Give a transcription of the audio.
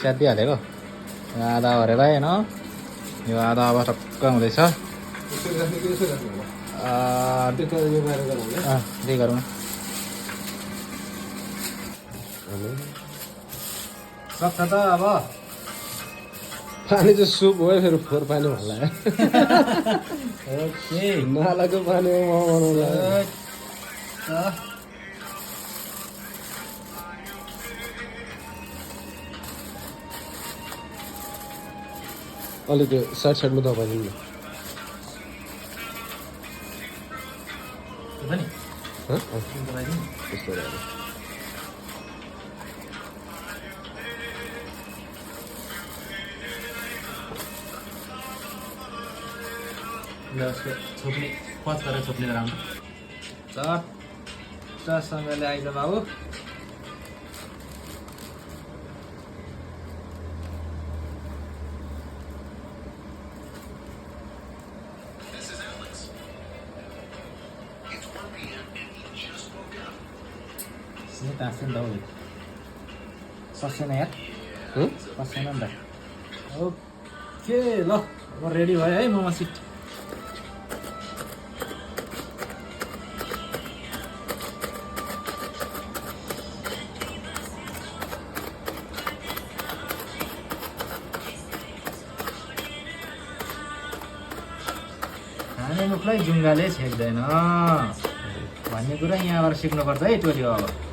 च्यातिहालेको आधा भरेर होइन यो आधा अब टक्क हुँदैछ त्यही गरौँ सक्छ त अब पानी चाहिँ सुप हो फेरि फोहोर पानी होला ओके नालाको पानी बनाउला अलि त्यो साइड साइडमा दबाई दिनु त्यस्तो छोप्ने पच गरेर छोप्ने राम्रो चटसँगले आइज बाबु तास्यो नि त हौ सक्सेन यार सक्सेन नि त ओके ल अब रेडी भयो है मोमो सिट खाने मुखलाई जुङ्गाले छेक्दैन भन्ने कुरा यहाँबाट सिक्नुपर्छ है टोली अब